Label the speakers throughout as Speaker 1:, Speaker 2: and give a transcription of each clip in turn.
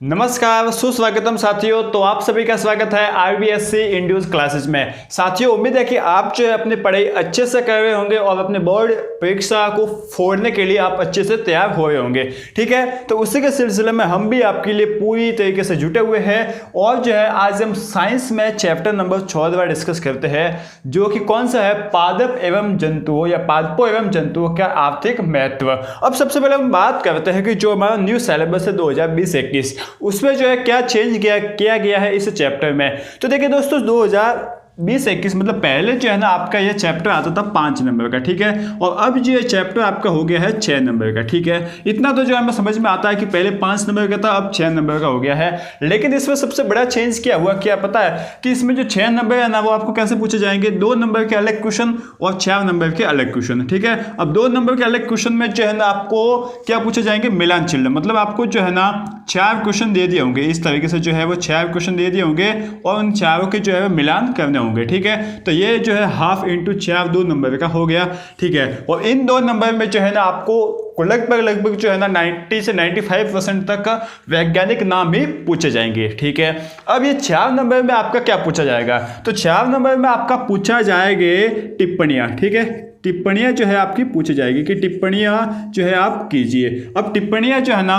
Speaker 1: नमस्कार, सुस्वागतम साथियों। तो आप सभी का स्वागत है आरबीएससी इंड्यूस क्लासेस में। साथियों, उम्मीद है कि आप जो है अपनी पढ़ाई अच्छे से कर रहे होंगे और अपने बोर्ड परीक्षा को फोड़ने के लिए आप अच्छे से तैयार हो रहे होंगे। ठीक है, तो उसी के सिलसिले में हम भी आपके लिए पूरी तरीके से जुटे हुए हैं और जो है आज हम साइंस में चैप्टर नंबर 14 डिस्कस करते हैं, जो कि कौन सा है, पादप एवं जंतुओं या पादपों एवं जंतुओं का आर्थिक महत्व। अब सबसे पहले हम बात करते हैं कि जो हमारा न्यू सिलेबस है 2020-21 उसमें जो है क्या चेंज किया गया है इस चैप्टर में। तो देखिए दोस्तों, 2020-21 मतलब पहले जो है ना आपका ये चैप्टर आता था 5 नंबर का, ठीक है, और अब जो ये चैप्टर आपका हो गया है 6 नंबर का। ठीक है, इतना तो जो हमें समझ में आता है कि पहले 5 नंबर का था, अब 6 नंबर का हो गया है। लेकिन इसमें सबसे बड़ा चेंज क्या हुआ, क्या पता है कि इसमें जो 6 नंबर है ना वो आपको कैसे पूछे जाएंगे, 2 नंबर के अलग क्वेश्चन और 4 नंबर के अलग क्वेश्चन। ठीक है, अब 2 नंबर के अलग क्वेश्चन में जो है ना आपको क्या पूछे जाएंगे, मिलान चिन्ह। मतलब आपको जो है ना 4 क्वेश्चन दे दिए होंगे, इस तरीके से जो है वो 4 क्वेश्चन दे दिए होंगे और उन चारों के जो है मिलान करने होंगे। ठीक है, तो ये जो है हाफ इंटू 4 2 नंबर का हो गया। ठीक है, और इन 2 नंबर में जो है ना आपको लगभग जो है ना 90 से 95% तक का वैज्ञानिक नाम ही पूछे जाएंगे। ठीक है, अब ये 4 नंबर में आपका क्या पूछा जाएगा, तो 4 नंबर में आपका पूछा जाएंगे टिप्पणियां। ठीक है, टिप्पणियां जो है आपकी पूछी जाएगी कि टिप्पणियां जो है आप कीजिए। अब टिप्पणियां जो है ना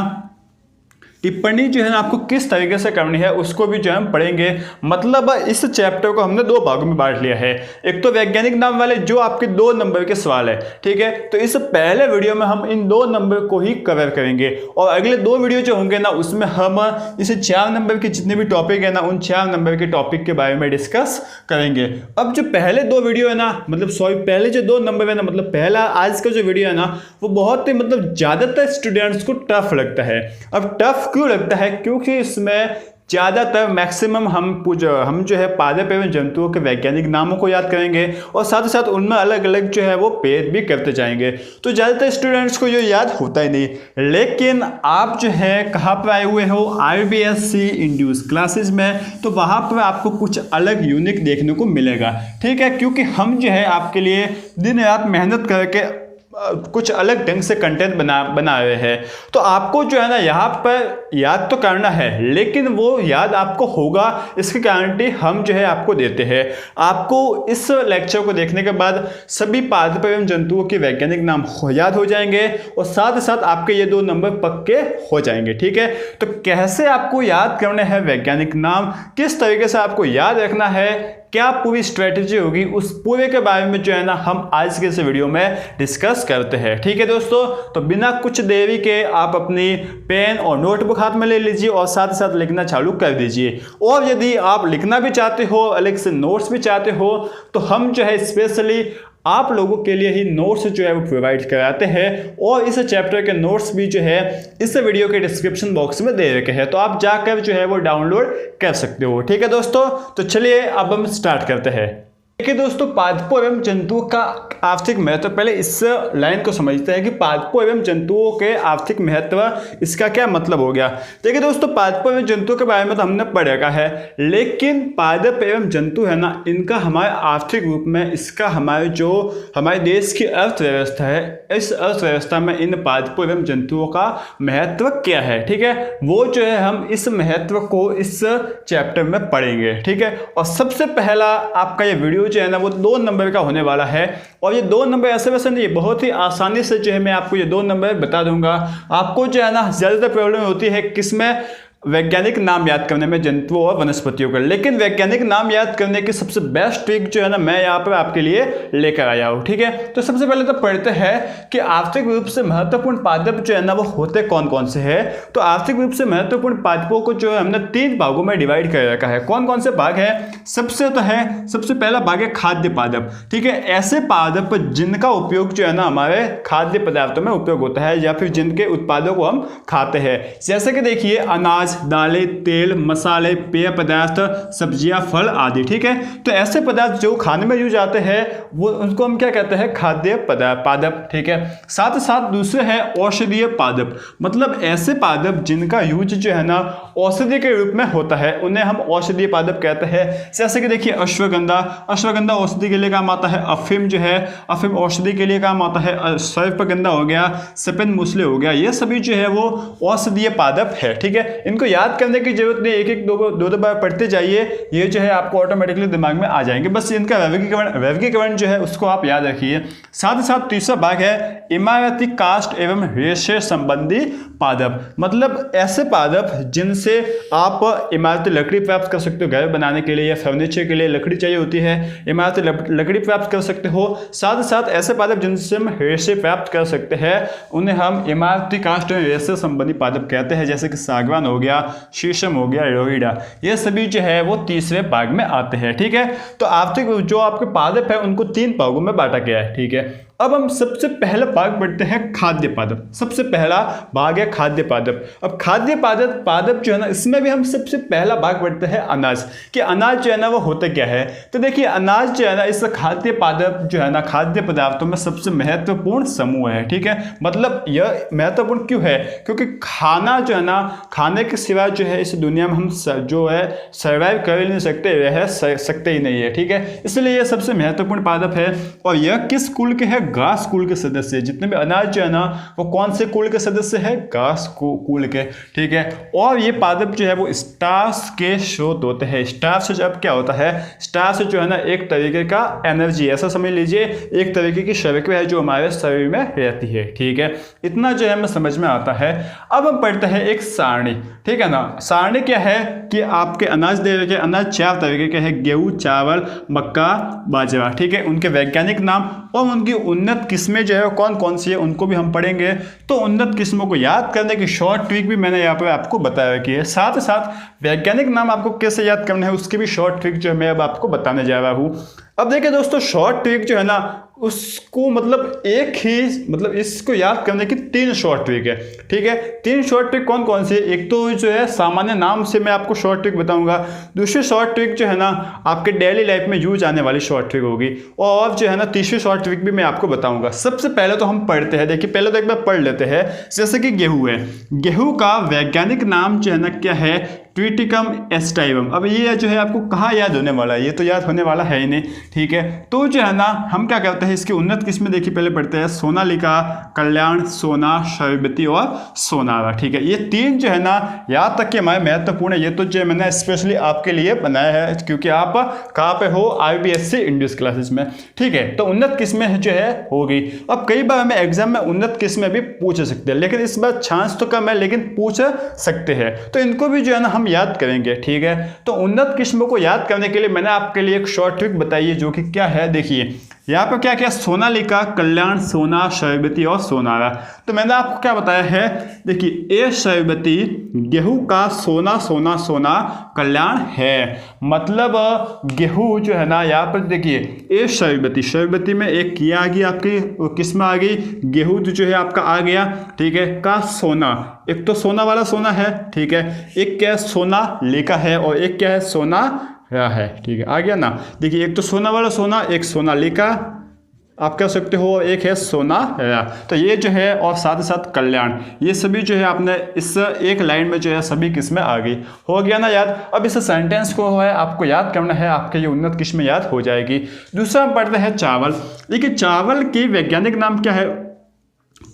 Speaker 1: आपको किस तरीके से करनी है उसको भी जो हम पढ़ेंगे। मतलब इस चैप्टर को हमने 2 भागों में बांट लिया है। एक तो वैज्ञानिक नाम वाले जो आपके 2 नंबर के सवाल है। ठीक है, तो इस पहले वीडियो में हम इन 2 नंबर को ही कवर करेंगे और अगले 2 वीडियो जो होंगे ना उसमें हम इस 4 नंबर के जितने भी टॉपिक है ना उन 4 नंबर के टॉपिक के बारे में डिस्कस करेंगे। अब जो पहले 2 वीडियो है ना, मतलब पहले जो 2 नंबर है ना, मतलब पहला आज का जो वीडियो है ना वो बहुत ही मतलब ज्यादातर स्टूडेंट्स को टफ लगता है। अब टफ क्यों लगता है, क्योंकि इसमें ज्यादातर मैक्सिमम हम जो है पादप एवं जंतुओं के वैज्ञानिक नामों को याद करेंगे और साथ ही साथ उनमें अलग अलग जो है वो पेज भी करते जाएंगे। तो ज्यादातर स्टूडेंट्स को ये याद होता ही नहीं। लेकिन आप जो है कहाँ पर आए हुए हो, आरबीएससी इंड्यूस क्लासेस में, तो वहां पर आपको कुछ अलग यूनिक देखने को मिलेगा। ठीक है, क्योंकि हम जो है आपके लिए दिन रात मेहनत करके कुछ अलग ढंग से कंटेंट बना रहे हैं। तो आपको जो है ना यहाँ पर याद तो करना है, लेकिन वो याद आपको होगा इसकी गारंटी हम जो है आपको देते हैं। आपको इस लेक्चर को देखने के बाद सभी पादप एवं जंतुओं के वैज्ञानिक नाम याद हो जाएंगे और साथ ही साथ आपके ये 2 नंबर पक्के हो जाएंगे। ठीक है, तो कैसे आपको याद करने हैं वैज्ञानिक नाम, किस तरीके से आपको याद रखना है, क्या पूरी स्ट्रेटेजी होगी, उस पूरे के बारे में जो है ना हम आज के इस वीडियो में डिस्कस करते हैं। ठीक है दोस्तों, तो बिना कुछ देरी के आप अपनी पेन और नोटबुक हाथ में ले लीजिए और साथ ही साथ लिखना चालू कर दीजिए। और यदि आप लिखना भी चाहते हो, अलग से नोट्स भी चाहते हो, तो हम जो है स्पेशली आप लोगों के लिए ही नोट्स जो है वो प्रोवाइड कराते हैं और इस चैप्टर के नोट्स भी जो है इस वीडियो के डिस्क्रिप्शन बॉक्स में दे रखे हैं, तो आप जाकर जो है वो डाउनलोड कर सकते हो। ठीक है दोस्तों, तो चलिए अब हम स्टार्ट करते हैं। देखिए दोस्तों, पादपों एवं जंतुओं का आर्थिक महत्व, पहले इस लाइन को समझते हैं कि पादपों एवं जंतुओं के आर्थिक महत्व, इसका क्या मतलब हो गया। देखिए दोस्तों, पादपों एवं जंतुओं के बारे में तो हमने पढ़ रखा है, लेकिन पादप एवं जंतु है ना, इनका हमारे आर्थिक रूप में, इसका हमारे देश की अर्थव्यवस्था है, इस अर्थव्यवस्था में इन पादपों एवं जंतुओं का महत्व क्या है। ठीक है, वो जो है हम इस महत्व को इस चैप्टर में पढ़ेंगे। ठीक है, और सबसे पहला आपका ये वीडियो जो है ना वो 2 नंबर का होने वाला है और ये 2 नंबर ऐसे वैसे नहीं, बहुत ही आसानी से जो है मैं आपको ये 2 नंबर बता दूंगा। आपको जो है ना ज्यादातर प्रॉब्लम होती है किसमें, वैज्ञानिक नाम याद करने में जंतुओं और वनस्पतियों का। लेकिन वैज्ञानिक नाम याद करने की सबसे बेस्ट ट्रिक जो है ना मैं यहाँ पर आपके लिए लेकर आया हूँ। ठीक है, तो सबसे पहले तो पढ़ते हैं कि आर्थिक रूप से महत्वपूर्ण पादप जो है ना वो होते कौन कौन से हैं। तो आर्थिक रूप से महत्वपूर्ण पादपों को जो है हमने 3 भागों में डिवाइड कर रखा है। कौन कौन से भाग है, सबसे पहला भाग है खाद्य पादप। ठीक है, ऐसे पादप जिनका उपयोग जो है ना हमारे खाद्य पदार्थों में उपयोग होता है या फिर जिनके उत्पादों को हम खाते हैं। जैसे कि देखिए अनाज, दालें, तेल, मसाले, पेय पदार्थ, सब्जियां, फल आदि। ठीक है, तो ऐसे पदार्थ जो खाने में यूज आते हैं वो उनको हम क्या कहते हैं, खाद्य पादप। ठीक है, साथ साथ दूसरे हैं औषधीय पादप, मतलब ऐसे पादप जिनका यूज जो है ना औषधि के रूप में होता है, उन्हें हम औषधीय पादप कहते हैं। जैसे कि देखिए अश्वगंधा औषधि के लिए काम आता है, अफीम जो है अफीम औषधि के लिए काम आता है, सर्पगंधा हो गया, सफेद मूसले हो गया, ये सभी जो है वो औषधीय पादप है। ठीक है, इनको इनको याद करने की जरूरत नहीं, एक एक दो बार पढ़ते जाइए, ये जो है आपको ऑटोमेटिकली दिमाग में आ जाएंगे। बस इनका वैविकीकरण जो है उसको आप याद रखिए। साथ ही साथ तीसरा भाग है इमारती काष्ठ एवं रेशे संबंधी पादप, मतलब ऐसे पादप जिनसे आप इमारती लकड़ी प्राप्त कर सकते हो, घर बनाने के लिए या फर्नीचर के लिए लकड़ी चाहिए होती है, इमारती लकड़ी प्राप्त कर सकते हो। साथ ही साथ ऐसे पादप जिनसे हम रेशे प्राप्त कर सकते हैं उन्हें हम इमारती काष्ठ एवं रेशे संबंधी पादप कहते हैं, जैसे कि सागवान हो गया, शीशम हो गया, रोहिड़ा, ये सभी जो है वो तीसरे भाग में आते हैं। ठीक है, तो आर्थिक जो आपके पादप है उनको 3 भागों में बांटा गया है। ठीक है, अब हम सबसे पहला भाग पढ़ते हैं खाद्य पादप। सबसे पहला भाग है खाद्य पादप। अब खाद्य पादप जो है ना, इसमें भी हम सबसे पहला भाग पढ़ते हैं अनाज, कि अनाज जो है ना वो होता क्या है। तो देखिए अनाज जो है ना, इस खाद्य पादप जो है ना, खाद्य पदार्थों में सबसे महत्वपूर्ण समूह है। ठीक है, मतलब यह महत्वपूर्ण क्यों है, क्योंकि खाना जो है ना, खाने के सिवा जो है इस दुनिया में हम जो है सर्वाइव कर ही नहीं सकते, रह सकते ही नहीं है। ठीक है, इसलिए यह सबसे महत्वपूर्ण पादप है। और यह किस कुल के है, घास कुल के सदस्य। जितने भी अनाज जो है ना वो कौन से कुल के सदस्य है, घास कुल के। ठीक है, और ये पादप जो है वो स्टार्च के स्रोत होते हैं। स्टार्च से जब क्या होता है, स्टार्च जो है ना एक तरीके का एनर्जी, ऐसा समझ लीजिए एक तरीके की शर्करा है जो हमारे शरीर में रहती है। ठीक है, इतना जो है हमें समझ में आता है। अब हम पढ़ते हैं एक सारणी। ठीक है ना, सारणी क्या है कि आपके अनाज दे रखे, अनाज 4 तरीके के हैं, गेहूं, चावल, मक्का, बाजरा। ठीक है, उनके वैज्ञानिक नाम और उनकी उन्नत किस्में जो है कौन कौन सी है उनको भी हम पढ़ेंगे। तो उन्नत किस्मों को याद करने की शॉर्ट ट्रिक भी मैंने यहाँ पर आपको बताया कि है। साथ ही साथ वैज्ञानिक नाम आपको कैसे याद करना है उसकी भी शॉर्ट ट्रिक जो है मैं अब आपको बताने जा रहा हूँ। अब देखिए दोस्तों, शॉर्ट ट्रिक जो है ना उसको मतलब एक ही, मतलब इसको याद करने की 3 शॉर्ट ट्रिक है। ठीक है, 3 शॉर्ट ट्रिक कौन कौन सी है, एक तो जो है सामान्य नाम से मैं आपको शॉर्ट ट्रिक बताऊंगा, दूसरी शॉर्ट ट्रिक जो है ना आपके डेली लाइफ में यूज आने वाली शॉर्ट ट्रिक होगी, और जो है ना तीसरी शॉर्ट ट्रिक भी मैं आपको बताऊंगा। सबसे पहले तो हम पढ़ते हैं, देखिए पहले तो एक बार पढ़ लेते हैं। जैसे कि गेहूं है, गेहूं का वैज्ञानिक नाम जो है ना क्या है, ट्विटिकम एस्टाइवम। अब ये जो है आपको कहाँ याद होने वाला है, ये तो याद होने वाला है ही नहीं। ठीक है, तो जो है ना हम क्या करते हैं, इसकी उन्नत किस्में देखिए पहले पढ़ते हैं, सोनालिका, कल्याण, सोना, शर्बती और सोनारा। ठीक है, ये 3 जो है ना याद तक कि हमारे महत्वपूर्ण है। ये तो जो मैंने स्पेशली आपके लिए बनाया है क्योंकि आप कहाँ पे हो, IBSC इंग्लिश क्लासेस में। ठीक है, तो उन्नत किस्में जो है होगी। अब कई बार हमें एग्जाम में उन्नत किस्में भी पूछ सकते हैं, लेकिन इस बार चांस तो कम है, लेकिन पूछ सकते हैं, तो इनको भी जो है ना हम याद करेंगे। ठीक है, तो उन्नत किस्मों को याद करने के लिए मैंने आपके लिए एक शॉर्ट ट्रिक बताई है, जो कि क्या है, देखिए यहाँ पर क्या क्या, सोनालिका, कल्याण, सोना, शर्बती और सोनारा। तो मैंने आपको क्या बताया है, देखिए ए शर्बती गेहूं का सोना सोना सोना कल्याण है, मतलब गेहूं जो है ना यहाँ पर देखिए ए शर्बती, शर्बती में एक किया आ गई, आपकी किस्म आ गई, गेहूं जो है आपका आ गया। ठीक है, का सोना, एक तो सोना वाला सोना है। ठीक है, एक क्या है, सोना लेका है, और एक क्या है, सोना है। ठीक है, आ गया ना, देखिए एक तो सोना वाला सोना, एक सोना लेका आप कह सकते हो, एक है सोना है। तो ये जो है, और साथ ही साथ कल्याण, ये सभी जो है आपने इस एक लाइन में जो है सभी किस्में आ गई। हो गया ना याद। अब इस सेंटेंस को है आपको याद करना है, आपके ये उन्नत किस्में याद हो जाएगी। दूसरा हम पढ़ते हैं चावल। देखिए चावल की वैज्ञानिक नाम क्या है,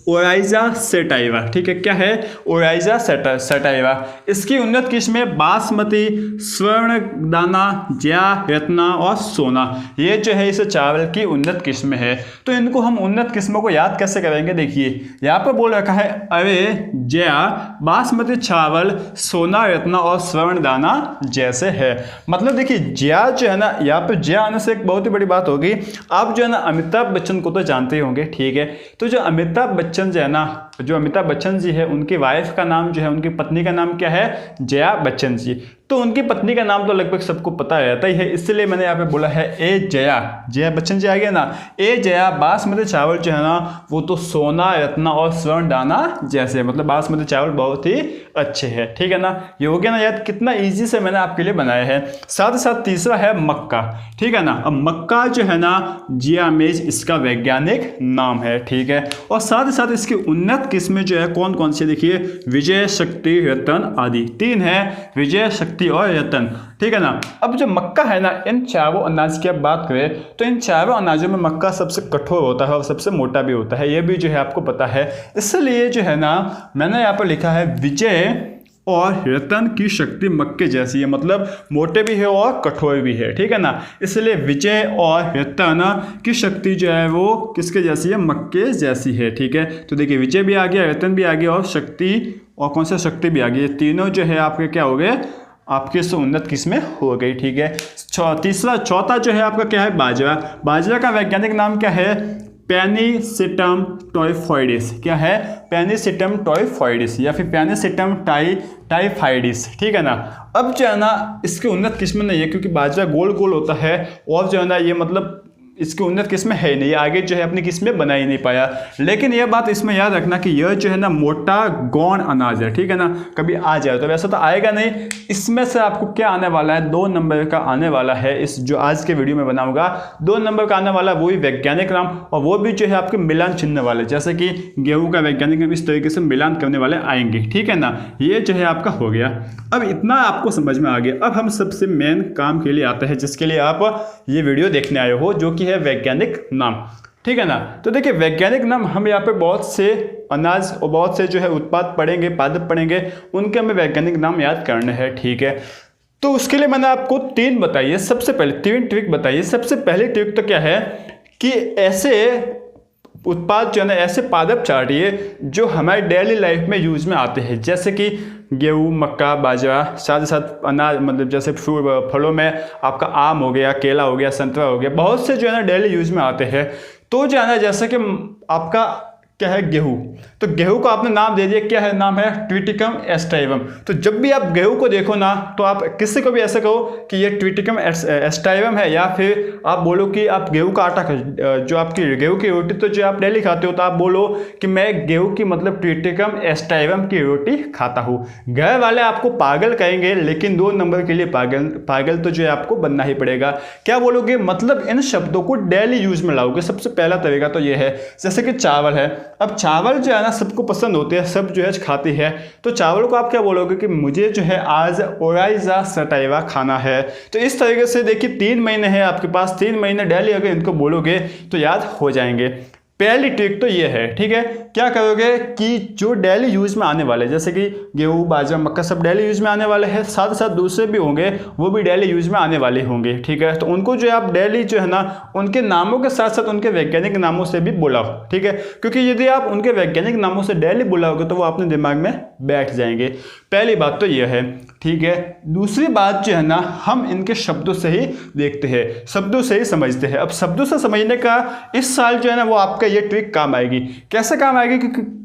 Speaker 1: ओराइजा सेटाइवा। ठीक है, क्या है, ओराइजा सेटाइवा। इसकी उन्नत किस्में बासमती, स्वर्णदाना, जया, रत्ना और सोना, ये जो है इस चावल की उन्नत किस्में है। तो इनको हम उन्नत किस्मों को याद कैसे करेंगे, देखिए यहाँ पर बोल रखा है अरे जया, बासमती चावल, सोना, रत्ना और स्वर्णदाना जैसे है। मतलब देखिए जया जो है ना, यहाँ पर जया आने से एक बहुत ही बड़ी बात होगी। आप जो है ना अमिताभ बच्चन को तो जानते ही होंगे। ठीक है, तो जो अमिताभ बच्चन जो है ना, जो अमिताभ बच्चन जी है, उनकी वाइफ का नाम जो है, उनकी पत्नी का नाम क्या है, जया बच्चन जी। तो उनकी पत्नी का नाम तो लगभग सबको पता रहता ही है, इसलिए मैंने यहाँ पे बोला है ए जया, जया बच्चन जी आ गया ना। ए जया बासमती चावल जो है ना वो तो सोना, रत्ना और स्वर्णदाना जैसे, मतलब बासमती चावल बहुत ही अच्छे हैं। ठीक है ना, ये हो गया ना याद, कितना ईजी से मैंने आपके लिए बनाया है। साथ ही साथ तीसरा है मक्का। ठीक है ना, अब मक्का जो है ना जियामेज इसका वैज्ञानिक नाम है। ठीक है, और साथ ही साथ इसकी उन्नत किस्में जो है कौन कौन सी, देखिए विजय, शक्ति, रतन आदि। 3 है, विजय, शक्ति और रतन। ठीक है ना, अब जो मक्का है ना, इन चारों अनाज की अब बात करें तो इन चारों अनाजों में मक्का सबसे कठोर होता है और सबसे मोटा भी होता है, ये भी जो है आपको पता है। इसलिए जो है ना मैंने यहाँ पर लिखा है विजय, और रतन की शक्ति मक्के जैसी है, मतलब मोटे भी है और कठोर भी है, ठीक है ना। इसलिए विजय और रतन की शक्ति जो है वो किसके जैसी है, मक्के जैसी है, ठीक है। तो देखिए विजय भी आ गया, रतन भी आ गया और शक्ति, और कौन सा शक्ति भी आ गई, ये तीनों जो है आपके क्या हो गए, आपके से उन्नत किस्में हो गई, ठीक है। चौथा जो है आपका क्या है, बाजरा। बाजरा का वैज्ञानिक नाम क्या है, पेनिसिटम टाइफॉइडिस। क्या है, पेनिसिटम टाइफॉइडिस या फिर पेनिसिटम टाइफाइडिस, ठीक है ना। अब जो है ना इसके उन्नत किस्म नहीं है क्योंकि बाजरा गोल गोल होता है और जो है ना ये मतलब इसकी उन्नत किस्में है नहीं, आगे जो है अपनी किस्में बना ही नहीं पाया। लेकिन यह बात इसमें याद रखना कि यह जो है ना मोटा गौण अनाज है, ठीक है ना। कभी आ जाए तो वैसा तो आएगा नहीं। इसमें से आपको क्या आने वाला है, 2 नंबर का आने वाला है। इस जो आज के वीडियो में बनाऊंगा 2 नंबर का आने वाला, वही वैज्ञानिक नाम, और वो भी जो है आपके मिलान चिन्ह वाले, जैसे कि गेहूं का वैज्ञानिक नाम, इस तरीके से मिलान करने वाले आएंगे, ठीक है ना। ये जो है आपका हो गया। अब इतना आपको समझ में आ गया। अब हम सबसे मेन काम के लिए आते हैं जिसके लिए आप ये वीडियो देखने आए हो, जो कि है वैज्ञानिक नाम, ठीक है ना। तो देखिए वैज्ञानिक नाम, हम यहाँ पे बहुत से अनाज और बहुत से जो है उत्पाद पढ़ेंगे, पादप पढ़ेंगे, उनके हमें वैज्ञानिक नाम याद करने हैं, ठीक है। तो उसके लिए मैंने आपको 3 बताइए, सबसे पहले 3 ट्रिक बताइए। सबसे पहली ट्रिक तो क्या है कि ऐसे उत्पाद जो है ना, ऐसे पादप चाहिए जो हमारे डेली लाइफ में यूज में आते हैं, जैसे कि गेहूँ, मक्का, बाजरा, साथ ही साथ अनाज, मतलब जैसे फलों में आपका आम हो गया, केला हो गया, संतरा हो गया, बहुत से जो है ना डेली यूज में आते हैं। तो जो है ना जैसे कि आपका क्या है, गेहूँ, तो गेहूँ का आपने नाम दे दिया, क्या है नाम है, ट्विटिकम एस्टाइवम। तो जब भी आप गेहूँ को देखो ना, तो आप किसी को भी ऐसे कहो कि ये ट्विटिकम एस्टाइवम है, या फिर आप बोलो कि आप गेहूँ का आटा, जो आपकी गेहूँ की रोटी तो जो आप डेली खाते हो, तो आप बोलो कि मैं गेहूँ की मतलब ट्विटिकम एस्टाइवम की रोटी खाता हूँ। घर वाले आपको पागल कहेंगे, लेकिन 2 नंबर के लिए पागल तो जो है आपको बनना ही पड़ेगा। क्या बोलोगे, मतलब इन शब्दों को डेली यूज में लाओगे। सबसे पहला तरीका तो ये है, जैसे कि चावल है। अब चावल जो है ना सबको पसंद होते हैं, सब जो है खाती है, तो चावल को आप क्या बोलोगे कि मुझे जो है आज ओराइजा सटाइवा खाना है। तो इस तरीके से देखिए 3 महीने हैं आपके पास, 3 महीने डेली अगर इनको बोलोगे तो याद हो जाएंगे। पहली ट्रिक तो ये है, ठीक है। क्या करोगे कि जो डेली यूज में आने वाले, जैसे कि गेहूँ, बाजरा, मक्का, सब डेली यूज में आने वाले हैं, साथ साथ दूसरे भी होंगे, वो भी डेली यूज में आने वाले होंगे, ठीक है। तो उनको जो है आप डेली जो है ना उनके नामों के साथ साथ उनके वैज्ञानिक नामों से भी बुलाओ, ठीक है। क्योंकि यदि आप उनके वैज्ञानिक नामों से डेली बुलाओगे तो वो अपने दिमाग में बैठ जाएंगे। पहली बात तो ये है, ठीक है। दूसरी बात जो है ना, हम इनके शब्दों से ही देखते हैं, शब्दों से ही समझते हैं। अब शब्दों से समझने का इस साल जो है ना वो आपका ये ट्रिक काम आएगी। कैसे काम आएगी,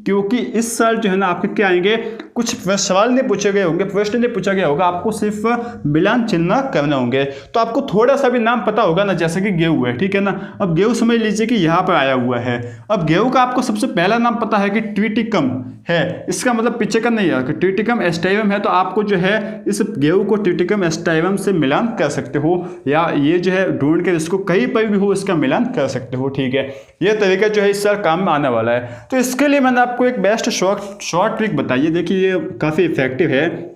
Speaker 1: क्योंकि इस साल जो है ना आपके क्या आएंगे, कुछ सवाल नहीं पूछे गए होंगे, प्रश्न नहीं पूछा गया होगा, आपको सिर्फ मिलान चिन्ह करने होंगे। तो आपको थोड़ा सा भी नाम पता होगा ना, जैसे कि गेहूँ है, ठीक है ना। अब गेहूँ समझ लीजिए कि यहाँ पर आया हुआ है। अब गेहूँ का आपको सबसे पहला नाम पता है कि ट्विटिकम है, इसका मतलब पीछे का नहीं है कि ट्विटिकम एस्टाइवम है। तो आपको जो है इस गेहूँ को ट्विटिकम एस्टाइवम से मिलान कर सकते हो, या ये जो है ढूंढ के इसको कहीं पर भी हो इसका मिलान कर सकते हो, ठीक है। ये तरीका जो है इस साल काम में आने वाला है। तो इसके लिए मैंने आपको एक बेस्ट शॉर्ट ट्रिक बताइए। देखिए ये काफ़ी इफेक्टिव है।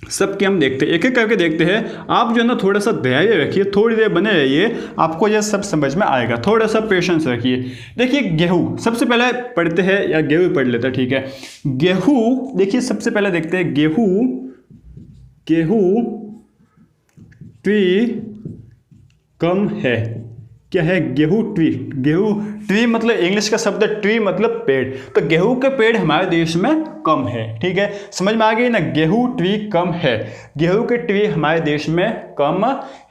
Speaker 1: सबके हम देखते हैं, एक एक करके देखते हैं। आप जो है ना थोड़ा सा धैर्य रखिए, थोड़ी देर बने रहिए, आपको यह सब समझ में आएगा। थोड़ा सा पेशेंस रखिए। देखिए गेहूँ सबसे पहले पढ़ते हैं, या गेहूँ पढ़ लेते हैं, ठीक है। गेहूँ देखिए सबसे पहले देखते हैं, गेहूँ ट्री कम है। क्या है, गेहूँ ट्री मतलब इंग्लिश का शब्द है ट्री मतलब पेड़। तो गेहूं के पेड़ हमारे देश में कम है, ठीक है। समझ में आ गई ना, गेहूं ट्री कम है, गेहूं के ट्री हमारे देश में कम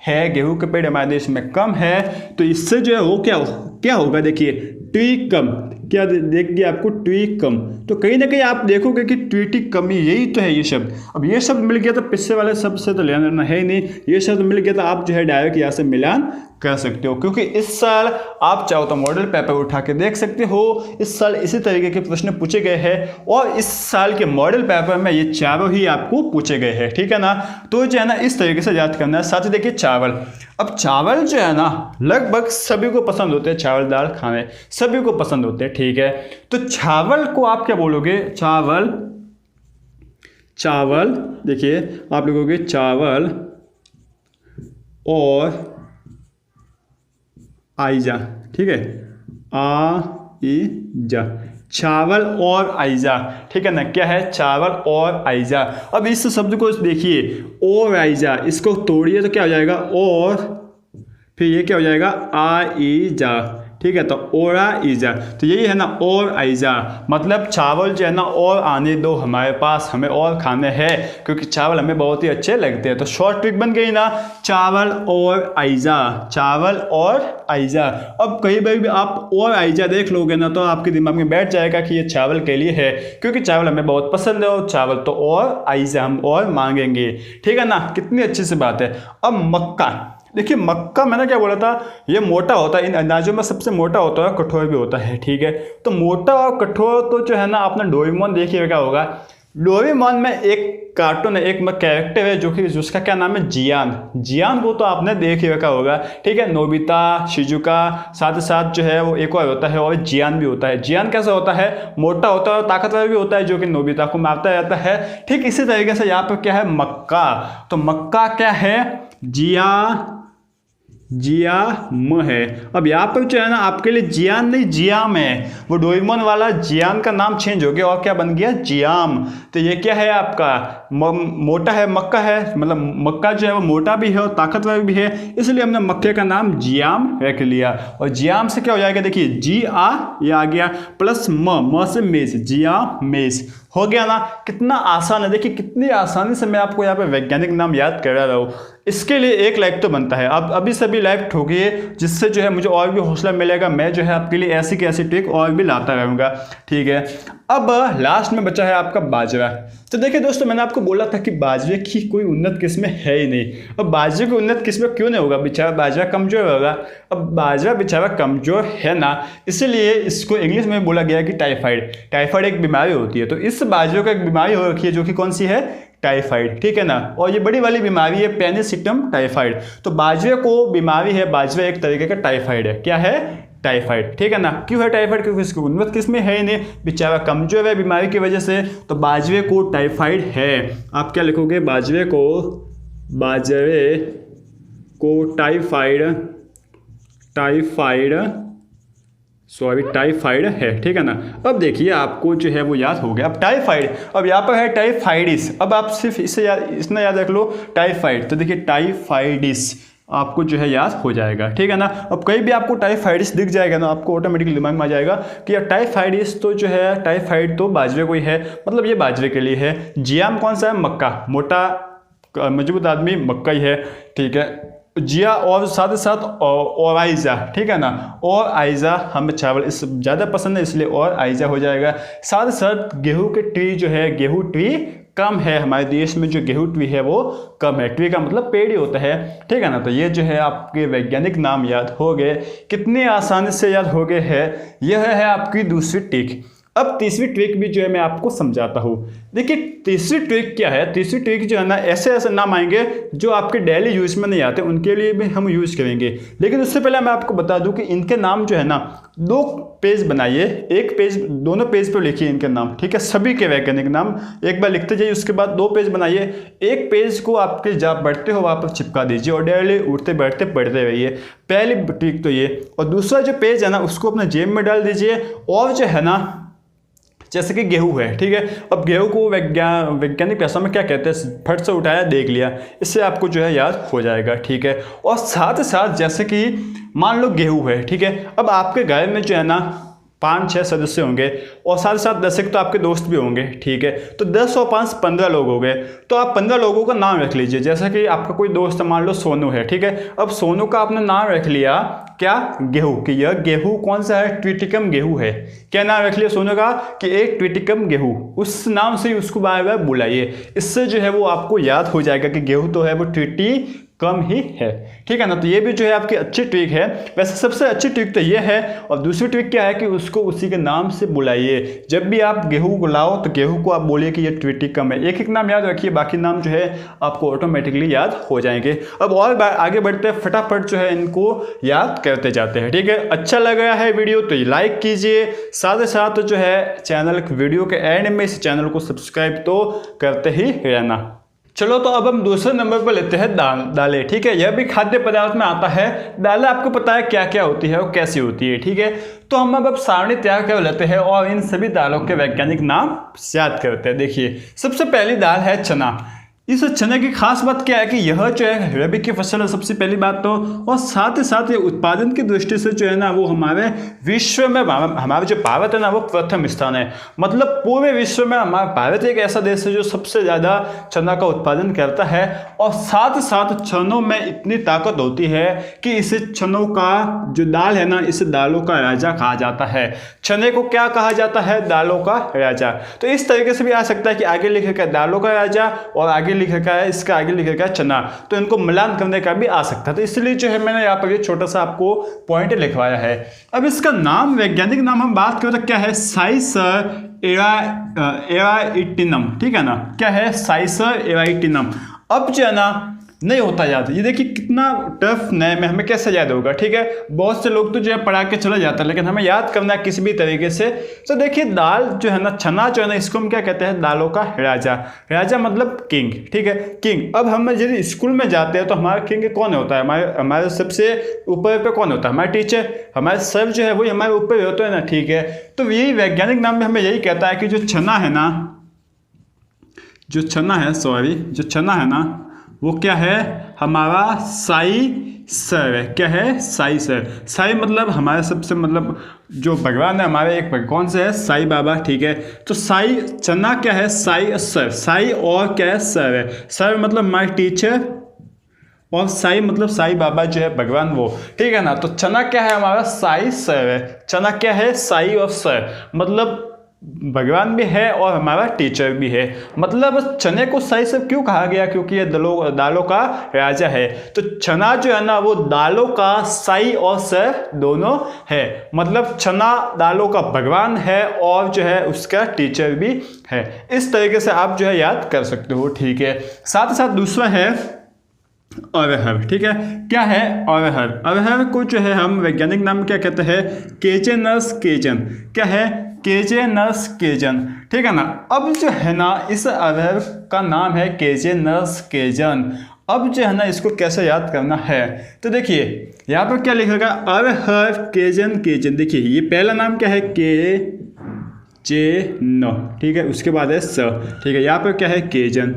Speaker 1: है, गेहूं के पेड़ हमारे देश में कम है। तो इससे जो है वो क्या होगा, देखिए ट्री कम, क्या देखिए आपको ट्री कम। तो कहीं ना कहीं आप देखोगे कि ट्वीटी कमी, यही तो है ये शब्द। अब ये शब्द मिल गया तो पिछले वाले शब्द से तो लेना देना है ही नहीं, ये शब्द मिल गया तो आप जो है डायरेक्ट यहाँ से मिलान कर सकते हो। क्योंकि इस साल आप चाहो तो मॉडल पेपर उठा के देख सकते हो, इस साल इसी तरीके के प्रश्न पूछे गए हैं, और इस साल के मॉडल पेपर में ये चारों ही आपको पूछे गए हैं, ठीक है ना। तो जो है ना इस तरीके से याद करना है। साथ ही देखिए चावल, अब चावल जो है ना लगभग सभी को पसंद होते हैं, चावल दाल खाने सभी को पसंद होते हैं, ठीक है। तो चावल को आप क्या बोलोगे, चावल देखिए आप लिखोगे चावल और आइजा, ठीक है, आ ई जा, चावल और आइजा, ठीक है ना, क्या है, चावल और आइजा। अब इस शब्द को देखिए, और आइजा, इसको तोड़िए तो क्या हो जाएगा, और फिर ये क्या हो जाएगा, आइजा, ठीक है। तो ओरा इजा, तो यही है ना, और आइजा, मतलब चावल जो है ना और आने दो हमारे पास, हमें और खाने हैं, क्योंकि चावल हमें बहुत ही अच्छे लगते हैं। तो शॉर्ट ट्रिक बन गई ना, चावल और आइजा, चावल और आइजा। अब कहीं भी आप और आइजा देख लोगे ना तो आपके दिमाग में बैठ जाएगा कि ये चावल के लिए है, क्योंकि चावल हमें बहुत पसंद है, और चावल तो और आइजा हम और मांगेंगे, ठीक है ना। कितनी अच्छी सी बात है। अब मक्का, देखिए मक्का मैंने क्या बोला था, ये मोटा होता है, इन अनाजों में सबसे मोटा होता है, कठोर भी होता है, ठीक है। तो मोटा और कठोर तो जो है ना, आपने डोरेमोन देखिए क्या होगा, डोरेमोन में एक कार्टून है, एक कैरेक्टर है जो कि जिसका क्या नाम है, जियान। जियान को तो आपने देख रखा होगा, ठीक है। नोबिता, शिजुका, साथ साथ जो है वो एक और होता है, और जियान भी होता है। जियान कैसा होता है, मोटा होता है और ताकतवर भी होता है, जो कि नोबिता को मारता रहता है। ठीक इसी तरीके से यहाँ पर क्या है, मक्का। तो मक्का क्या है, जियाम है। अब यहाँ पर जो है ना आपके लिए जियान नहीं जियाम है, वो डोरेमोन वाला जियान का नाम चेंज हो गया और क्या बन गया, जियाम। तो ये क्या है आपका, मोटा है, मक्का है, मतलब मक्का जो है वो मोटा भी है और ताकतवर भी है, इसलिए हमने मक्के का नाम जियाम रख लिया। और जियाम से क्या हो जाएगा, देखिए जी आ, ये आ गया, प्लस म से मेज, जियामेज हो गया ना। कितना आसान है, देखिए कितनी आसानी से मैं आपको यहाँ पे वैज्ञानिक नाम याद करा रहा हूँ। इसके लिए एक लाइक तो बनता है, आप अभी सभी लाइक ठोकिए, जिससे जो है मुझे और भी हौसला मिलेगा, मैं जो है आपके लिए ऐसी की ऐसी ट्रिक और भी लाता रहूँगा, ठीक है। अब लास्ट में बचा है आपका बाजरा। तो देखिए दोस्तों, मैंने आपको बोला था कि बाजरे की कोई उन्नत किस्में है ही नहीं। अब बाजरे की उन्नत किस्में क्यों नहीं होगा, बेचारा बाजरा कमज़ोर होगा। अब बाजरा बेचारा कमज़ोर है ना, इसीलिए इसको इंग्लिश में बोला गया कि टाइफाइड। टाइफाइड एक बीमारी होती है, तो इस बाजरे को एक बीमारी हो रखी है, जो कि कौन सी है, टाइफाइड, ठीक है ना। और ये बड़ी वाली बीमारी है पेनिसिटम टाइफाइड। तो बाजरे को बीमारी है, बाजरा एक तरीके का टाइफाइड है, क्या है, टाइफाइड, ठीक है ना। क्यों है टाइफाइड, क्योंकि इसकी उन्नत किस्में है ही नहीं, बेचारा कमजोर है बीमारी की वजह से। तो बाजरे को टाइफाइड है, आप क्या लिखोगे, बाजरे को टाइफाइड है, ठीक है ना। अब देखिए आपको जो है वो याद हो गया। अब टाइफाइड, अब यहाँ पर है टाइफाइडिस। अब आप सिर्फ इसे इतना याद रख लो, टाइफाइड, तो देखिए टाइफाइडिस आपको जो है याद हो जाएगा, ठीक है ना। अब कहीं भी आपको टाइफाइडिस दिख जाएगा ना, आपको ऑटोमेटिकली दिमाग में आ जाएगा कि यार टाइफाइडिस तो जो है, टाइफाइड तो बाजरे को ही है, मतलब ये बाजरे के लिए है। जियाम कौन सा है, मक्का, मोटा मजबूत आदमी मक्का ही है, ठीक है। जिया और साथ साथ और आइजा, ठीक है ना, और आइजा हमें चावल इस ज़्यादा पसंद है, इसलिए और आइजा हो जाएगा। साथ साथ गेहूं के ट्री जो है, गेहूं ट्री कम है हमारे देश में, जो गेहूं ट्री है वो कम है। ट्री का मतलब पेड़ ही होता है, ठीक है ना। तो ये जो है आपके वैज्ञानिक नाम याद हो गए, कितने आसानी से याद हो गए हैं। यह है आपकी दूसरी ट्रिक। अब तीसरी ट्रिक भी जो है मैं आपको समझाता हूँ। देखिए तीसरी ट्रिक क्या है, तीसरी ट्रिक जो है ना, ऐसे ऐसे नाम आएंगे जो आपके डेली यूज में नहीं आते, उनके लिए भी हम यूज करेंगे। लेकिन उससे पहले मैं आपको बता दूं कि इनके नाम जो है ना, 2 पेज बनाइए, एक पेज, दोनों पेज पर लिखिए इनके नाम, ठीक है, सभी के वैज्ञानिक नाम एक बार लिखते जाइए, उसके बाद 2 पेज बनाइए। एक पेज को आपके जहाँ बढ़ते हो वहाँ पर चिपका दीजिए और डेली उठते बैठते पढ़ते रहिए। पहली ट्रिक तो ये। और दूसरा जो पेज है ना, उसको अपने जेब में डाल दीजिए। और जो है ना, जैसे कि गेहूं है, ठीक है, अब गेहूं को वैज्ञानिक भाषा में क्या कहते हैं, फट से उठाया देख लिया, इससे आपको जो है याद हो जाएगा, ठीक है। और साथ साथ जैसे कि मान लो गेहूं है, ठीक है, अब आपके घर में जो है ना 5-6 सदस्य होंगे, और साथ साथ 10 तो आपके दोस्त भी होंगे, ठीक है। तो 10 और 5 15 लोग हो गए। तो आप 15 लोगों का नाम रख लीजिए। जैसे कि आपका कोई दोस्त मान लो सोनू है, ठीक है, अब सोनू का आपने नाम रख लिया क्या, गेहूं, कि यह गेहूं कौन सा है, ट्विटिकम गेहूं है। क्या नाम रख लिया सोनू का, कि एक ट्विटिकम गेहूं, उस नाम से ही उसको बार बार बुलाइए। इससे जो है वो आपको याद हो जाएगा कि गेहूं तो है वो ट्विटी कम ही है, ठीक है ना। तो ये भी जो है आपकी अच्छी ट्रिक है। वैसे सबसे अच्छी ट्रिक तो ये है। और दूसरी ट्रिक क्या है कि उसको उसी के नाम से बुलाइए। जब भी आप गेहूं को लाओ तो गेहूं को आप बोलिए कि ये ट्विटी कम है। एक एक नाम याद रखिए, बाकी नाम जो है आपको ऑटोमेटिकली याद हो जाएंगे। अब और आगे बढ़ते हैं, फटाफट जो है इनको याद करते जाते हैं, ठीक है। अच्छा लग रहा है वीडियो तो लाइक कीजिए, साथ ही साथ जो है चैनल वीडियो के एंड में इस चैनल को सब्सक्राइब तो करते ही रहना। चलो तो अब हम दूसरे नंबर पर लेते हैं दालें। ठीक है, यह भी खाद्य पदार्थ में आता है। दालें आपको पता है क्या क्या होती है और कैसी होती है। ठीक है, तो हम अब सारणी तैयार कर लेते हैं और इन सभी दालों के वैज्ञानिक नाम याद करते हैं। देखिए, सबसे पहली दाल है चना। इस चने की खास बात क्या है कि यह जो है रबी की फसल है, सबसे पहली बात तो, और साथ ही साथ ये उत्पादन की दृष्टि से जो है ना वो हमारे विश्व में हमारा जो भारत है ना वो प्रथम स्थान है। मतलब पूरे विश्व में हमारा भारत एक ऐसा देश है जो सबसे ज़्यादा चना का उत्पादन करता है। और साथ साथ चनों में इतनी ताकत होती है कि इसे चनों का जो दाल है ना, इस दालों का राजा कहा जाता है। चने को क्या कहा जाता है? दालों का राजा। तो इस तरीके से भी आ सकता है कि आगे लिखेगा दालों का राजा और आगे लिखेगा है, इसका आगे लिखेगा चना, तो इनको मिलान करने का भी आ सकता है। तो इसलिए जो है मैंने यहाँ पर ये छोटा सा आपको पॉइंट लिखवाया है। अब इसका नाम, वैज्ञानिक नाम हम बात करें तो क्या है? साइसर एराइटिनम। ठीक है ना, क्या है? साइसर एराइटिनम। अब जो है ना नहीं होता याद। ये देखिए कितना टफ नए में हमें कैसे याद होगा। ठीक है, बहुत से लोग तो जो है पढ़ा के चला जाता है, लेकिन हमें याद करना है किसी भी तरीके से। तो देखिए दाल जो है ना, चना जो है ना, इसको हम क्या कहते हैं? दालों का राजा। राजा मतलब किंग। ठीक है, किंग। अब हम यदि स्कूल में जाते हैं तो हमारा किंग कौन होता है? हमारे सबसे ऊपर पे कौन होता है? हमारे टीचर, हमारे सर जो है वही हमारे ऊपर होते हैं ना। ठीक है, तो यही वैज्ञानिक नाम में हमें यही कहता है कि जो चना है ना, जो चना है ना वो क्या है? हमारा साई सर है। क्या है? साई सर। साई मतलब हमारे सबसे, मतलब जो भगवान है हमारे, एक कौन से है? साई बाबा। ठीक है, तो साई चना क्या है? साई सर। साई और क्या है? सर है। सर मतलब माय टीचर और साई मतलब साई बाबा जो है भगवान वो। ठीक है ना, तो चना क्या है? हमारा साई सर है। चना क्या है? साई और सर, मतलब भगवान भी है और हमारा टीचर भी है। मतलब चने को साई सर क्यों कहा गया? क्योंकि ये दालों का राजा है। तो चना जो है ना वो दालों का साई और सर दोनों है। मतलब चना दालों का भगवान है और जो है उसका टीचर भी है। इस तरीके से आप जो है याद कर सकते हो। ठीक है, साथ ही साथ दूसरा है अरहर। ठीक है, क्या है? अरहर। अरहर को जो है हम वैज्ञानिक नाम क्या कहते हैं? केजेनस केजन। क्या है? केजेनस केजन। ठीक है ना, अब जो है ना इस अरहर का नाम है केजेनस केजन। अब जो है ना इसको कैसे याद करना है? तो देखिए यहाँ पर क्या लिखेगा? अरहर केजन केजन। देखिए ये पहला नाम क्या है? के जे न। ठीक है, उसके बाद है स। ठीक है, यहाँ पर क्या है? केजन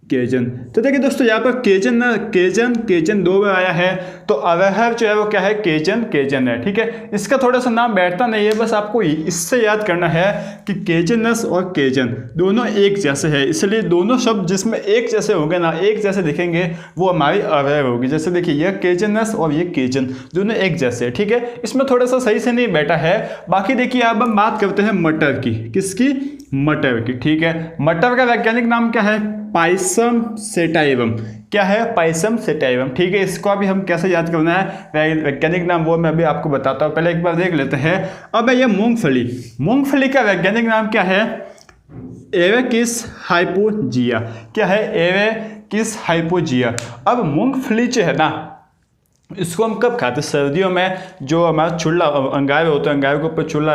Speaker 1: केजन। तो देखिए दोस्तों यहाँ पर केजन दो बार आया है, तो अरहर जो है वो क्या है? केजन है। ठीक है, इसका थोड़ा सा नाम बैठता नहीं है, बस आपको इससे याद करना है कि केजनस और केजन दोनों एक जैसे है, इसलिए दोनों शब्द जिसमें एक जैसे होंगे ना, एक जैसे दिखेंगे, वो हमारी अरहर होगी। जैसे देखिए यह केजनस और ये केजन दोनों एक जैसे है। ठीक है, इसमें थोड़ा सा सही से नहीं बैठा है। बाकी देखिए अब हम बात करते हैं मटर की। किसकी? मटर की। ठीक है, मटर का वैज्ञानिक नाम क्या है? Pisum sativum. क्या है? Pisum sativum. ठीक है, इसको अभी हम कैसे याद करना है? वैज्ञानिक नाम वो मैं अभी आपको बताता हूँ, पहले एक बार देख लेते हैं। अब है ये मूंगफली। मूंगफली का वैज्ञानिक नाम क्या है? एवेकिस हाइपोजिया। क्या है? एवेकिस हाइपोजिया। अब मूंगफली जो है ना इसको हम कब खाते हैं? सर्दियों में जो हमारा चूल्हा अंगारे होते हैं, अंगारे के ऊपर चूल्हा,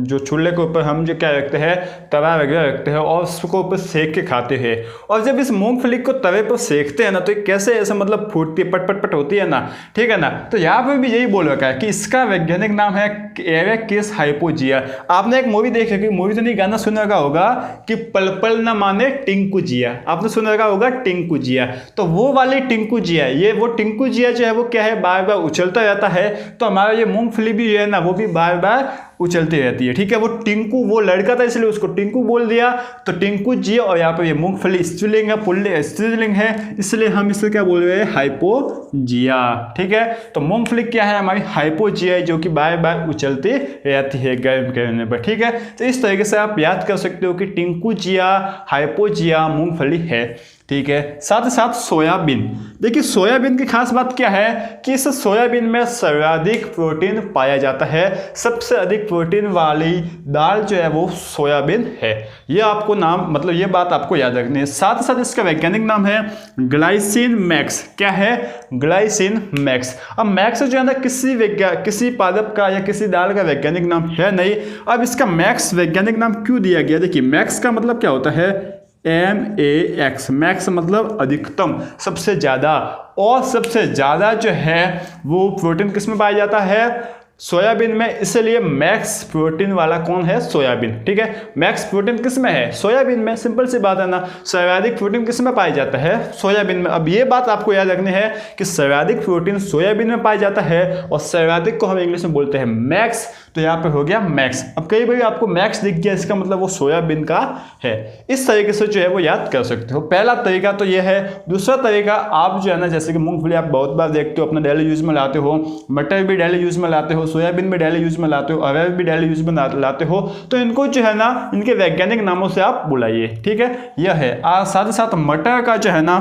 Speaker 1: जो चूल्हे के ऊपर हम जो क्या रखते हैं? तवा वगैरह रखते हैं और उसको ऊपर सेक के खाते हैं। और जब इस मूंगफली को तवे पर सेकते हैं ना तो कैसे ऐसा मतलब फूटती है, पट पट पट होती है ना। ठीक है ना, तो यहाँ पर भी यही बोल रखा है कि इसका वैज्ञानिक नाम है एवेकिस हाइपोजिया। आपने एक मूवी देखी होगी, मूवी तो नहीं, गाना सुन रखा होगा कि पल पल न माने टिंकू जिया। आपने सुन रखा होगा टिंकू जिया, तो वो वाली टिंकू जिया, ये वो टिंकू जिया जो है वो क्या है? बार बार उछलता रहता है। तो हमारा ये मूंगफली भी है ना वो भी बार बार उछलती रहती है। ठीक है, वो टिंकू, वो लड़का था इसलिए उसको टिंकू बोल दिया, तो टिंकू जी। और यहाँ पर ये मूंगफली स्त्रीलिंग है, पुल्लिंग स्त्रीलिंग है, इसलिए हम इसे क्या बोल रहे हैं? हाइपोजिया। ठीक है, तो मूंगफली क्या है? हमारी हाइपोजिया, जो कि बार बार उछलती रहती है गर्म करने पर। ठीक है, तो इस तरीके से आप याद कर सकते हो कि टिंकू जिया, हाइपोजिया मूंगफली है। ठीक है, साथ ही साथ सोयाबीन। देखिए सोयाबीन की खास बात क्या है कि इस सोयाबीन में सर्वाधिक प्रोटीन पाया जाता है। सबसे अधिक प्रोटीन वाली दाल जो है वो सोयाबीन है। ये आपको नाम, मतलब ये बात आपको याद रखनी है। साथ ही साथ इसका वैज्ञानिक नाम है ग्लाइसिन मैक्स। क्या है? Glycine max. अब मैक्स जो है ना किसी पादप का या किसी दाल का वैज्ञानिक नाम है नहीं। अब इसका मैक्स वैज्ञानिक नाम क्यों दिया गया? देखिए मैक्स का मतलब क्या होता है? MAX, मैक्स मतलब अधिकतम, सबसे ज़्यादा। और सबसे ज़्यादा जो है वो प्रोटीन किस में पाया जाता है? सोयाबीन में। इसलिए मैक्स प्रोटीन वाला कौन है? सोयाबीन। ठीक है, मैक्स प्रोटीन किस में है? सोयाबीन में। सिंपल सी बात है ना। सर्वाधिक प्रोटीन किस में पाया जाता है? सोयाबीन में। अब ये बात आपको याद रखनी है कि सर्वाधिक प्रोटीन सोयाबीन में पाया जाता है और सर्वाधिक को हम इंग्लिश में बोलते हैं मैक्स। तो यहाँ पे हो गया मैक्स। अब कई बार आपको मैक्स दिख गया, इसका मतलब वो सोयाबीन का है। इस तरीके से जो है वो याद कर सकते हो। पहला तरीका तो ये है। दूसरा तरीका, आप जो है ना, जैसे कि मूंगफली आप बहुत बार देखते हो, अपना डेली यूज में लाते हो, मटर भी डेली यूज में लाते हो, सोयाबीन भी डेली यूज में लाते हो, अरहर भी डेली यूज में लाते हो, तो इनको जो है ना, इनके वैज्ञानिक नामों से आप बुलाइए। ठीक है, यह है। साथ ही साथ मटर का जो है ना,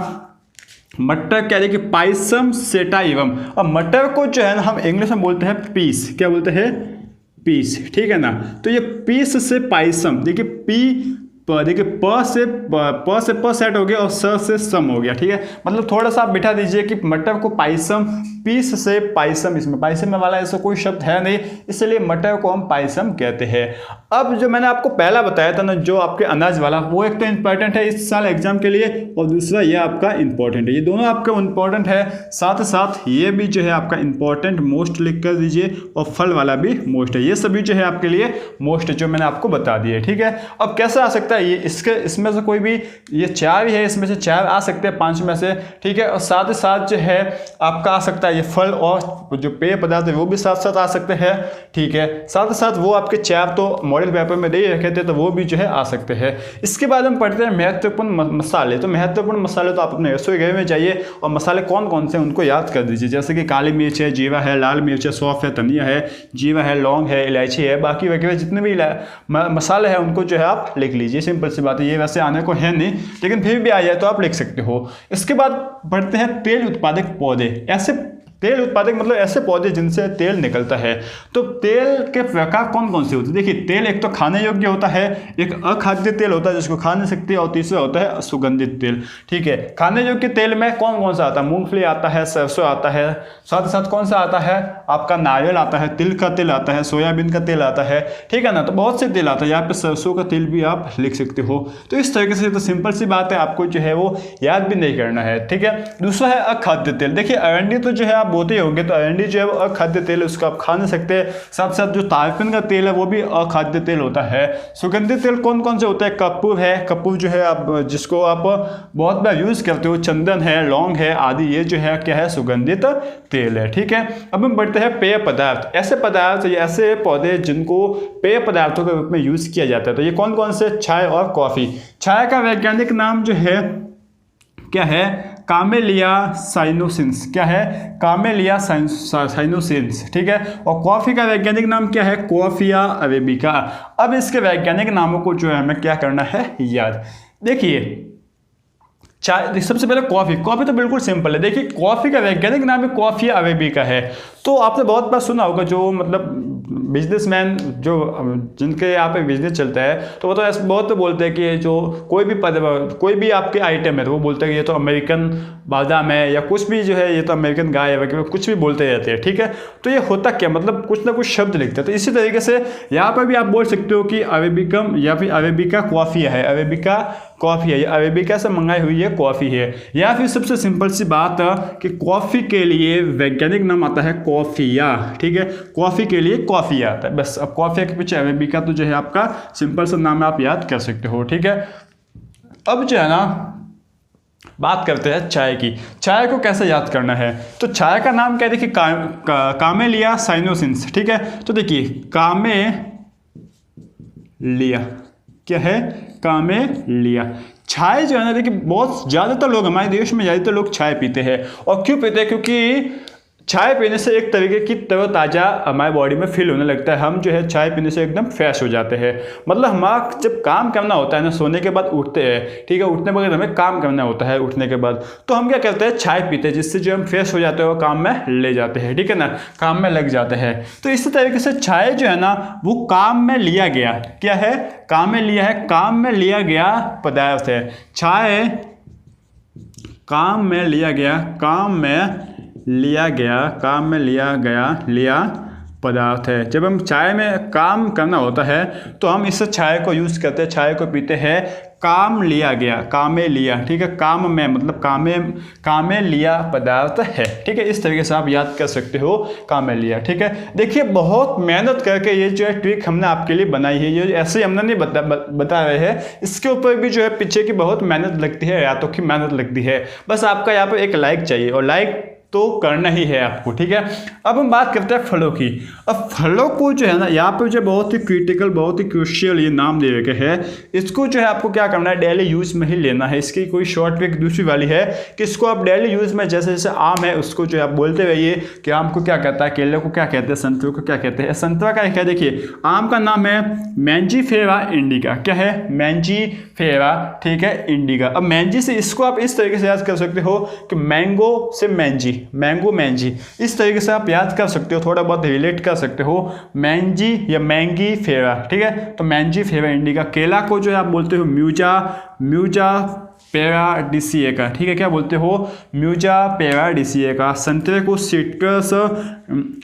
Speaker 1: मटर क्या देखिए, पाइसम सेटाइवम। और मटर को जो है ना हम इंग्लिश में बोलते हैं पीस। क्या बोलते हैं? पीस। ठीक है ना। तो ये पीस से पाइसम, देखिए देखिए प से प सेट हो गया और स से सम हो गया। ठीक है, मतलब थोड़ा सा आप बिठा दीजिए कि मटर को पाइसम, पीस से पाइसम, इसमें पाइसम में वाला ऐसा कोई शब्द है नहीं, इसलिए मटर को हम पाइसम कहते हैं। अब जो मैंने आपको पहला बताया था ना, जो आपके अनाज वाला, वो एक तो इंपॉर्टेंट है इस साल एग्जाम के लिए, और दूसरा ये आपका इंपॉर्टेंट है। ये दोनों आपका इंपॉर्टेंट है, साथ साथ ये भी जो है आपका इंपॉर्टेंट मोस्ट लिख कर दीजिए, और फल वाला भी मोस्ट है। ये सभी जो है आपके लिए मोस्ट जो मैंने आपको बता दिए। ठीक है, अब कैसे आ सकता है ये? इसमें से कोई भी, ये 4 ही है, इसमें से 4 आ सकते हैं 5 में से। ठीक है, और साथ ही साथ जो है आपका आ सकता है ये फल और जो पेय पदार्थ है वो भी साथ साथ आ सकते हैं। ठीक है, साथ ही साथ वो आपके 4 तो मॉडल पेपर में दे ही रखे थे, तो वो भी जो है आ सकते हैं। इसके बाद हम पढ़ते हैं महत्वपूर्ण मसाले। तो महत्वपूर्ण मसाले तो आप अपने रसोई घर में जाइए और मसाले कौन कौन से उनको याद कर दीजिए। जैसे कि काली मिर्च है, जीरा है, लाल मिर्च है, सौंफ है, धनिया है, जीरा है, लौंग है, इलायची है, बाकी वगैरह जितने भी मसाले हैं उनको जो है आप लिख लीजिए। सिंपल सी बात है, ये वैसे आने को है नहीं, लेकिन फिर भी आ जाए तो आप लिख सकते हो। इसके बाद बढ़ते हैं तेल उत्पादक पौधे। ऐसे तेल उत्पादक मतलब ऐसे पौधे जिनसे तेल निकलता है। तो तेल के प्रकार कौन कौन से होते हैं? देखिए, तेल एक तो खाने योग्य होता है, एक अखाद्य तेल होता है जिसको खा नहीं सकते, और तीसरा होता है सुगंधित तेल। ठीक है, खाने योग्य तेल में कौन कौन सा आता है? मूंगफली आता है, सरसों आता है, साथ ही साथ कौन सा आता है? आपका नारियल आता है, तिल का तेल आता है, सोयाबीन का तेल आता है। ठीक है ना, तो बहुत से तेल आता है। यहाँ पे सरसों का तेल भी आप लिख सकते हो। तो इस तरीके से तो सिंपल सी बात है, आपको जो है वो याद भी नहीं करना है। ठीक है, दूसरा है अखाद्य तेल। देखिए, अरंडी तो जो है आप बोते होंगे, तो अरंडी जो है वो अखाद्य तेल है, उसको आप खा नहीं सकते। साथ साथ जो तारपीन का तेल है वो भी अखाद्य तेल होता है। सुगंधित तेल कौन कौन से होता है? कपूर है, कपूर जो है आप जिसको आप बहुत बार यूज करते हो, चंदन है, लौंग है आदि, ये जो है क्या है? सुगंधित तेल है। ठीक है, अब हम बढ़ते हैं पेय पदार्थ। ऐसे पदार्थ या ऐसे पौधे जिनको पेय पदार्थों के रूप में यूज किया जाता है, तो ये कौन कौन से? चाय और कॉफी। चाय का वैज्ञानिक नाम जो है क्या है? कामेलिया साइनोसिंस। क्या है? कामेलिया साइनोसिंस। ठीक है, और कॉफी का वैज्ञानिक नाम क्या है? Coffea arabica. अब इसके वैज्ञानिक नामों को जो है हमें क्या करना है? याद। देखिए, चाय, सबसे पहले कॉफी तो बिल्कुल सिंपल है। देखिए, कॉफी का वैज्ञानिक नाम है कॉफिया अरेबिका है। तो आपने बहुत बार सुना होगा, जो मतलब बिजनेसमैन जो जिनके यहाँ पे बिजनेस चलता है, तो वो तो ऐसे बहुत बोलते हैं कि जो कोई भी आपके आइटम है, तो वो बोलते हैं कि ये तो अमेरिकन बादाम है, या कुछ भी जो है ये तो अमेरिकन गाय है वगैरह, कुछ भी बोलते रहते हैं। ठीक है, तो ये होता क्या? मतलब कुछ ना कुछ शब्द लिखते हैं। तो इसी तरीके से यहाँ पर भी आप बोल सकते हो कि अरेबिकम या फिर अरेबिका कॉफिया है, अरेबिका कॉफी है, अरेबिका से मंगाई हुई है कॉफी है। या फिर सबसे सिंपल सी बात है कि कॉफी के लिए वैज्ञानिक नाम आता है कॉफिया। ठीक है, कॉफी के लिए कॉफिया आता है बस। अब कॉफिया के पीछे अरेबिका तो जो है आपका सिंपल सा नाम आप याद कर सकते हो। ठीक है, अब जो है ना बात करते हैं चाय की। चाय को कैसे याद करना है? तो चाय का नाम क्या है? देखिए, कामेलिया साइनोसिंस। ठीक है, तो देखिए कामेलिया क्या है? कामेलिया। चाय जो है ना, देखिए बहुत ज़्यादातर लोग हमारे देश में ज़्यादातर लोग चाय पीते हैं। और क्यों पीते हैं? क्योंकि चाय पीने से एक तरीके की तरोताज़ा हमारे बॉडी में फील होने लगता है। हम जो है चाय पीने से एकदम फ्रेश हो जाते हैं। मतलब हमारा जब काम करना होता है ना, सोने के बाद उठते हैं, ठीक है, उठने के बाद हमें काम करना होता है, उठने के बाद तो हम क्या करते हैं? चाय पीते हैं, जिससे जो हम फ्रेश हो जाते हैं और काम में ले जाते हैं। ठीक है ना, काम में लग जाते हैं। तो इसी तरीके से चाय जो है ना, वो काम में लिया गया, क्या है? काम में लिया है, काम में लिया गया पदार्थ है। चाय काम में लिया गया, काम में लिया पदार्थ है। जब हम चाय में काम करना होता है तो हम इस चाय को यूज़ करते हैं, चाय को पीते हैं काम लिया गया, कामे लिया, ठीक है, काम में मतलब कामे लिया पदार्थ है, ठीक है। इस तरीके से आप याद कर सकते हो कामे लिया, ठीक है। देखिए बहुत मेहनत करके ये जो है ट्रिक हमने आपके लिए बनाई है, ये ऐसे ही हमने नहीं बता रहे हैं, इसके ऊपर भी जो है पीछे की बहुत मेहनत लगती है, यादों की मेहनत लगती है। बस आपका यहाँ पर एक लाइक चाहिए और लाइक तो करना ही है आपको, ठीक है। अब हम बात करते हैं फलों की। अब फलों को जो है ना यहाँ पे जो बहुत ही क्रिटिकल, बहुत ही क्रूशियल ये नाम दे रखे हैं, इसको जो है आपको क्या करना है, डेली यूज में ही लेना है। इसकी कोई शॉर्ट ट्रिक दूसरी वाली है कि इसको आप डेली यूज में, जैसे जैसे आम है उसको जो है आप बोलते रहिए कि आम को क्या कहता है, केले को क्या कहते हैं, संतरे को क्या कहते हैं। संतरा का क्या, देखिए आम का नाम है मैंजीफेरा इंडिका, क्या है, मैंजीफेरा, ठीक है, इंडिका। अब मैंजी से इसको आप इस तरीके से याद कर सकते हो कि मैंगो से मैंजी, मैंगो मैंजी, इस तरीके से आप याद कर सकते हो, थोड़ा बहुत रिलेट कर सकते हो, मैंजी या मैंगी फेरा, ठीक है। तो मैंजी फेरा इंडिका। केला को जो है आप बोलते हो म्यूजा पेराडिसिएका, ठीक है, क्या बोलते हो, म्यूजा पेराडिसिएका। संतरे को सिट्रस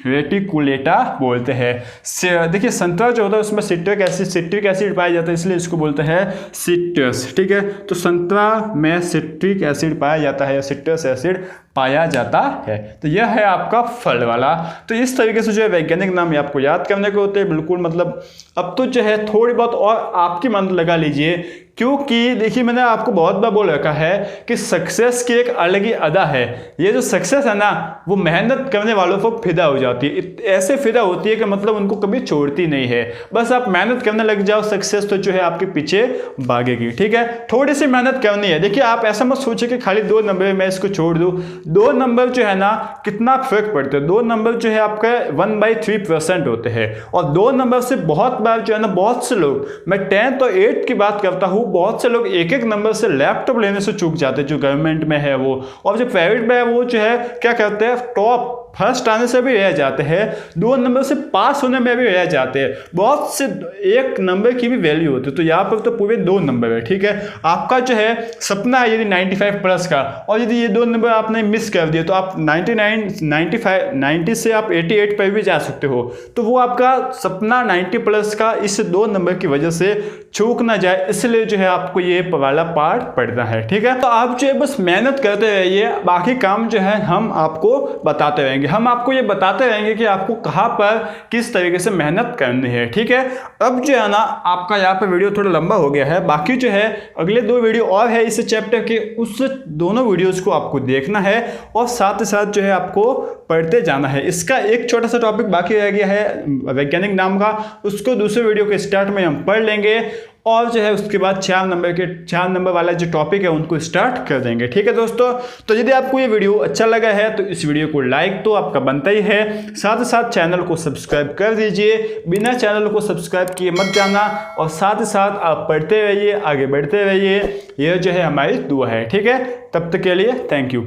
Speaker 1: रेटिकुलेटा बोलते हैं। देखिए संतरा जो होता है उसमें सिट्रिक एसिड पाया जाता है, इसलिए इसको बोलते हैं सिट्रस, ठीक है। तो संतरा में सिट्रिक एसिड पाया जाता है या सिट्रस एसिड पाया जाता है। तो यह है आपका फल वाला। तो इस तरीके से जो है वैज्ञानिक नाम आपको याद करने के होते हैं, बिल्कुल मतलब अब तो जो है थोड़ी बहुत और आपकी मन लगा लीजिए, क्योंकि देखिए मैंने आपको बहुत बार बोल रखा है कि सक्सेस की एक अलग ही अदा है। ये जो सक्सेस है ना वो मेहनत करने वालों को फिदा हो जाती है, ऐसे फिदा होती है कि मतलब उनको कभी छोड़ती नहीं है। बस आप मेहनत करने लग जाओ, सक्सेस तो जो है आपके पीछे भागेगी, ठीक है। थोड़ी सी मेहनत करनी है। देखिए आप ऐसा मत सोचिए कि खाली 2 नंबर में इसको छोड़ दूं। 2 नंबर जो है ना कितना फर्क पड़ता है, 2 नंबर जो है आपका 1/3% होते हैं। और 2 नंबर से बहुत बार जो है ना बहुत से लोग, मैं 10th और 8th की बात करता हूँ, बहुत से लोग एक नंबर से लैपटॉप लेने से चूक जाते हैं, जो गवर्नमेंट में है वो, और जो प्राइवेट में है वो जो है क्या करते हैं, टॉप फर्स्ट आने से भी रह जाते हैं, 2 नंबर से पास होने में भी रह जाते हैं। बहुत से 1 नंबर की भी वैल्यू होती है। तो यहाँ पर तो पूरे 2 नंबर है, ठीक है। आपका जो है सपना है यदि 95 प्लस का, और यदि ये 2 नंबर आपने मिस कर दिए तो आप 90 से आप 88 पर भी जा सकते हो। तो वो आपका सपना 90 प्लस का इस 2 नंबर की वजह से चूक ना जाए, इसलिए जो है आपको ये वाला पार्ट पढ़ना है, ठीक है। तो आप जो है बस मेहनत करते रहिए, बाकी काम जो है हम आपको बताते रहेंगे। हम आपको ये बताते रहेंगे कि आपको कहाँ पर किस तरीके से मेहनत करनी है, ठीक है। अब जो है ना आपका यहाँ पे वीडियो थोड़ा लंबा हो गया है, बाकी जो है अगले 2 वीडियो और है इस चैप्टर के, उस दोनों वीडियोस को आपको देखना है और साथ ही साथ जो है आपको पढ़ते जाना है। इसका एक छोटा सा टॉपिक बाकी रह गया है वैज्ञानिक नाम का, उसको दूसरे वीडियो के स्टार्ट में हम पढ़ लेंगे, और जो है उसके बाद 4 नंबर वाला जो टॉपिक है उनको स्टार्ट कर देंगे, ठीक है दोस्तों। तो यदि आपको ये वीडियो अच्छा लगा है तो इस वीडियो को लाइक तो आपका बनता ही है, साथ ही साथ चैनल को सब्सक्राइब कर दीजिए, बिना चैनल को सब्सक्राइब किए मत जाना, और साथ ही साथ आप पढ़ते रहिए, आगे बढ़ते रहिए, यह जो है हमारी दुआ है, ठीक है। तब तक के लिए थैंक यू।